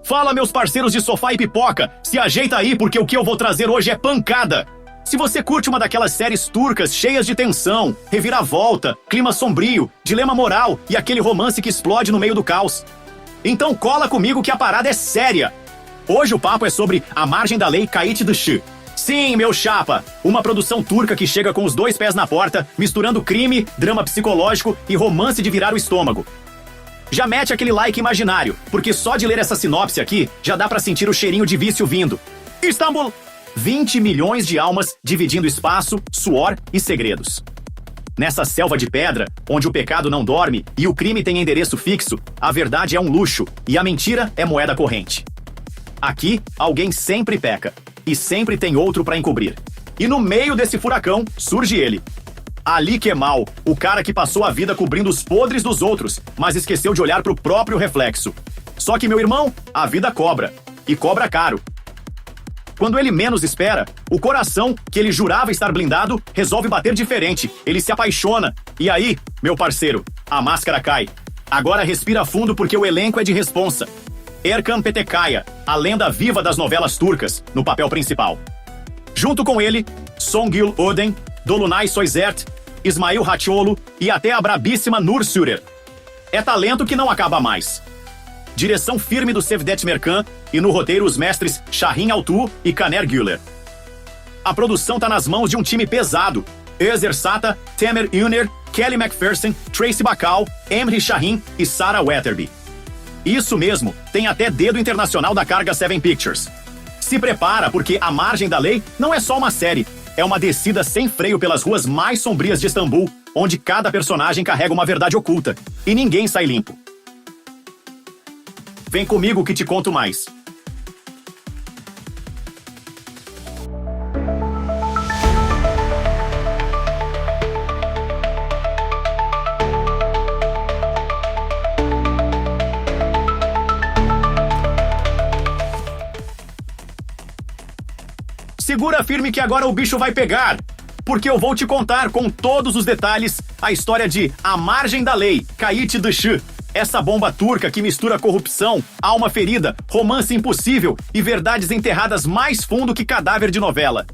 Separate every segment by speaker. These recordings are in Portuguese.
Speaker 1: Fala, meus parceiros de sofá e pipoca, se ajeita aí porque o que eu vou trazer hoje é pancada. Se você curte uma daquelas séries turcas cheias de tensão, reviravolta, clima sombrio, dilema moral e aquele romance que explode no meio do caos, então cola comigo que a parada é séria. Hoje o papo é sobre A Margem da Lei Kayıt Dışı. Sim, meu chapa, uma produção turca que chega com os dois pés na porta, misturando crime, drama psicológico e romance de virar o estômago. Já mete aquele like imaginário, porque só de ler essa sinopse aqui, já dá pra sentir o cheirinho de vício vindo. Istambul! 20 milhões de almas dividindo espaço, suor e segredos. Nessa selva de pedra, onde o pecado não dorme e o crime tem endereço fixo, a verdade é um luxo e a mentira é moeda corrente. Aqui, alguém sempre peca, e sempre tem outro pra encobrir. E no meio desse furacão, surge ele. Ali Kemal, o cara que passou a vida cobrindo os podres dos outros, mas esqueceu de olhar pro próprio reflexo. Só que, meu irmão, a vida cobra. E cobra caro. Quando ele menos espera, o coração, que ele jurava estar blindado, resolve bater diferente. Ele se apaixona. E aí, meu parceiro, a máscara cai. Agora respira fundo porque o elenco é de responsa. Erkan Petekkaya, a lenda viva das novelas turcas, no papel principal. Junto com ele, Songül Öden, Dolunay Soysert, Ismail Haçioğlu e até a brabíssima Nur Sürer. É talento que não acaba mais. Direção firme do Cevdet Mercan e no roteiro os mestres Shahin Altuğ e Caner Güler. A produção tá nas mãos de um time pesado. Özer Sata, Tamer Uner, Kelly McPherson, Tracy Bacal, Emre Shahin e Sarah Wetherby. Isso mesmo, tem até dedo internacional da Carga Seven Pictures. Se prepara, porque A Margem da Lei não é só uma série, é uma descida sem freio pelas ruas mais sombrias de Istambul, onde cada personagem carrega uma verdade oculta, e ninguém sai limpo. Vem comigo que te conto mais. Segura firme que agora o bicho vai pegar, porque eu vou te contar com todos os detalhes a história de A Margem da Lei, Kayıt Dışı, essa bomba turca que mistura corrupção, alma ferida, romance impossível e verdades enterradas mais fundo que cadáver de novela.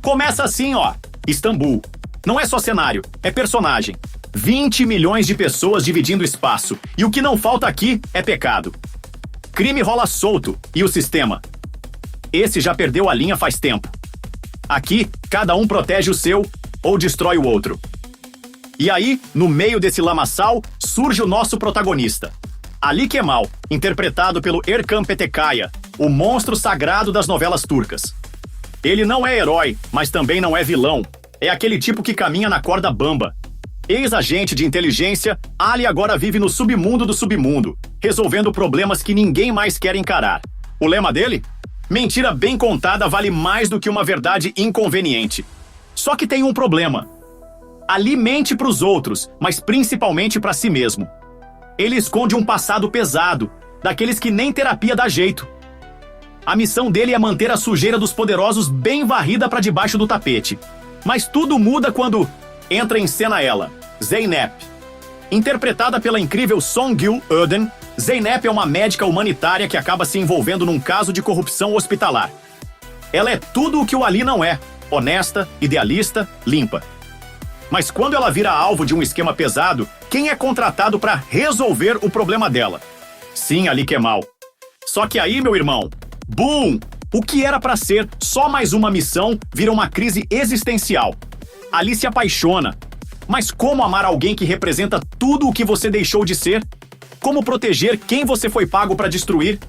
Speaker 1: Começa assim, ó, Istambul. Não é só cenário, é personagem. 20 milhões de pessoas dividindo espaço, e o que não falta aqui é pecado. Crime rola solto, e o sistema? Esse já perdeu a linha faz tempo. Aqui, cada um protege o seu ou destrói o outro. E aí, no meio desse lamaçal, surge o nosso protagonista. Ali Kemal, interpretado pelo Erkan Petekkaya, o monstro sagrado das novelas turcas. Ele não é herói, mas também não é vilão. É aquele tipo que caminha na corda bamba. Ex-agente de inteligência, Ali agora vive no submundo do submundo, resolvendo problemas que ninguém mais quer encarar. O lema dele? Mentira bem contada vale mais do que uma verdade inconveniente. Só que tem um problema. Ali mente pros outros, mas principalmente pra si mesmo. Ele esconde um passado pesado, daqueles que nem terapia dá jeito. A missão dele é manter a sujeira dos poderosos bem varrida pra debaixo do tapete. Mas tudo muda quando entra em cena ela, Zeynep. Interpretada pela incrível Songül Öden, Zeynep é uma médica humanitária que acaba se envolvendo num caso de corrupção hospitalar. Ela é tudo o que o Ali não é, honesta, idealista, limpa. Mas quando ela vira alvo de um esquema pesado, quem é contratado para resolver o problema dela? Sim, Ali Kemal. Só que aí, meu irmão, BUM! O que era para ser só mais uma missão vira uma crise existencial. Ali se apaixona. Mas como amar alguém que representa tudo o que você deixou de ser? Como proteger quem você foi pago para destruir?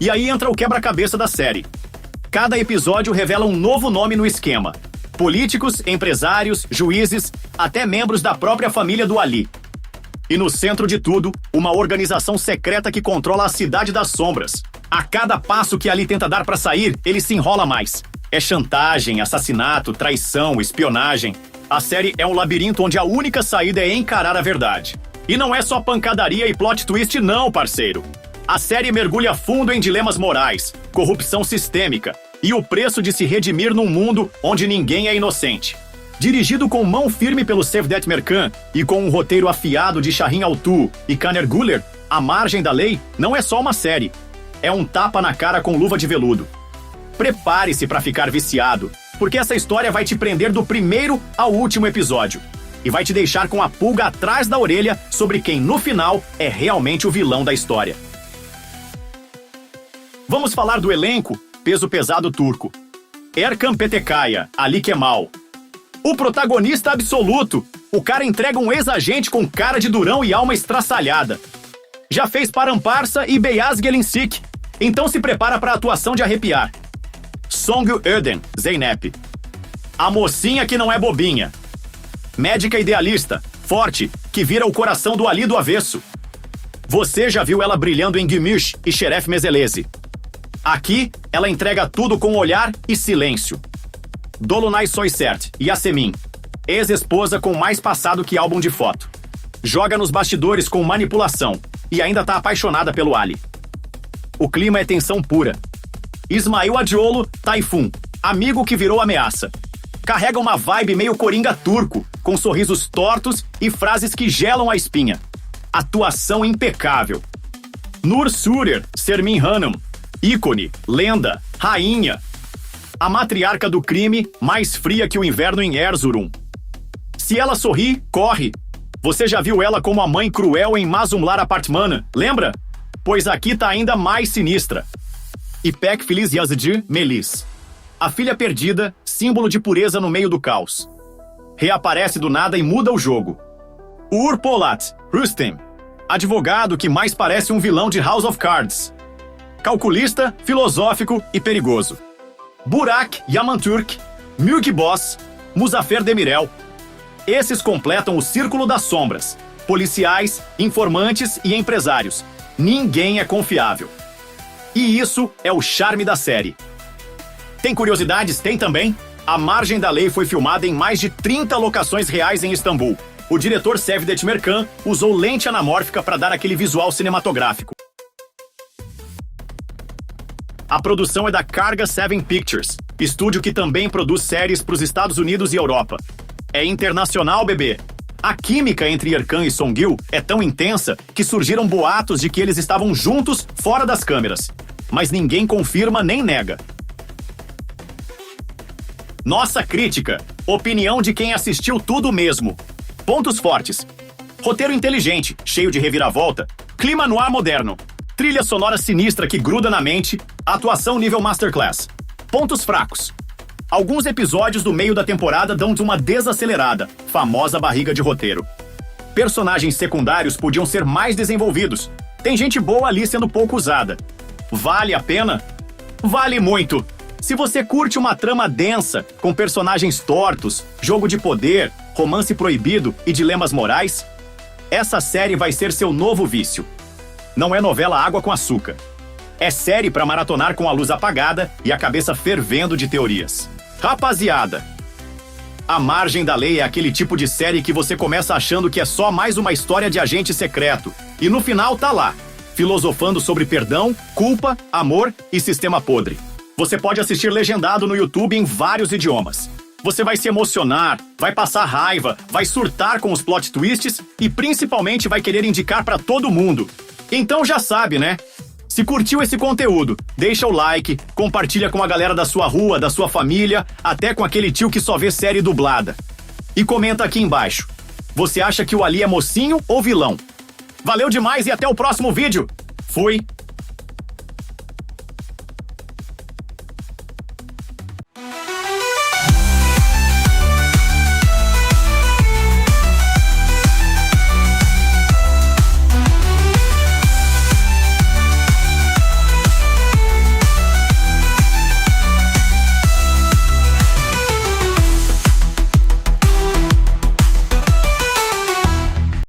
Speaker 1: E aí entra o quebra-cabeça da série. Cada episódio revela um novo nome no esquema. Políticos, empresários, juízes, até membros da própria família do Ali. E no centro de tudo, uma organização secreta que controla a Cidade das Sombras. A cada passo que Ali tenta dar para sair, ele se enrola mais. É chantagem, assassinato, traição, espionagem. A série é um labirinto onde a única saída é encarar a verdade. E não é só pancadaria e plot twist não, parceiro. A série mergulha fundo em dilemas morais, corrupção sistêmica e o preço de se redimir num mundo onde ninguém é inocente. Dirigido com mão firme pelo Cevdet Mercan e com um roteiro afiado de Shahin Altu e Kaner Guller, A Margem da Lei não é só uma série. É um tapa na cara com luva de veludo. Prepare-se para ficar viciado, porque essa história vai te prender do primeiro ao último episódio e vai te deixar com a pulga atrás da orelha sobre quem, no final, é realmente o vilão da história. Vamos falar do elenco, peso pesado turco. Erkan Petekkaya, Ali Kemal. O protagonista absoluto. O cara entrega um ex-agente com cara de durão e alma estraçalhada. Já fez Paramparsa e Beyaz Gelincik, então se prepara para a atuação de arrepiar. Songül Öden, Zeynep. A mocinha que não é bobinha. Médica idealista, forte, que vira o coração do Ali do avesso. Você já viu ela brilhando em Gümüş e Şeref Meselezi. Aqui, ela entrega tudo com olhar e silêncio. Dolunay Soysert, Yasemin. Ex-esposa com mais passado que álbum de foto. Joga nos bastidores com manipulação e ainda tá apaixonada pelo Ali. O clima é tensão pura. Ismail Adiolo, Tayfun, amigo que virou ameaça. Carrega uma vibe meio coringa turco, com sorrisos tortos e frases que gelam a espinha. Atuação impecável. Nur Surer, Sermin Hanım. Ícone, lenda, rainha. A matriarca do crime, mais fria que o inverno em Erzurum. Se ela sorri, corre. Você já viu ela como a mãe cruel em Mazumlar Apartmanı, lembra? Pois aqui tá ainda mais sinistra. İpek Filiz Yazıcı, Melis. A filha perdida, símbolo de pureza no meio do caos. Reaparece do nada e muda o jogo. Uğur Polat, Rüstem. Advogado que mais parece um vilão de House of Cards. Calculista, filosófico e perigoso. Burak Yamantürk, Müge Boss, Muzaffer Demirel. Esses completam o círculo das sombras. Policiais, informantes e empresários. Ninguém é confiável. E isso é o charme da série. Tem curiosidades? Tem também. A Margem da Lei foi filmada em mais de 30 locações reais em Istambul. O diretor Cevdet Mercan usou lente anamórfica para dar aquele visual cinematográfico. A produção é da Karga Seven Pictures, estúdio que também produz séries para os Estados Unidos e Europa. É internacional, bebê. A química entre Erkan e Songül é tão intensa que surgiram boatos de que eles estavam juntos fora das câmeras. Mas ninguém confirma nem nega. Nossa crítica. Opinião de quem assistiu tudo mesmo. Pontos fortes. Roteiro inteligente, cheio de reviravolta. Clima no ar moderno. Trilha sonora sinistra que gruda na mente. Atuação nível masterclass. Pontos fracos. Alguns episódios do meio da temporada dão de uma desacelerada, famosa barriga de roteiro. Personagens secundários podiam ser mais desenvolvidos. Tem gente boa ali sendo pouco usada. Vale a pena? Vale muito! Se você curte uma trama densa, com personagens tortos, jogo de poder, romance proibido e dilemas morais, essa série vai ser seu novo vício. Não é novela água com açúcar. É série pra maratonar com a luz apagada e a cabeça fervendo de teorias. Rapaziada, A Margem da Lei é aquele tipo de série que você começa achando que é só mais uma história de agente secreto e no final tá lá, filosofando sobre perdão, culpa, amor e sistema podre. Você pode assistir legendado no YouTube em vários idiomas. Você vai se emocionar, vai passar raiva, vai surtar com os plot twists e principalmente vai querer indicar pra todo mundo. Então já sabe, né? Se curtiu esse conteúdo, deixa o like, compartilha com a galera da sua rua, da sua família, até com aquele tio que só vê série dublada. E comenta aqui embaixo. Você acha que o Ali é mocinho ou vilão? Valeu demais e até o próximo vídeo. Fui!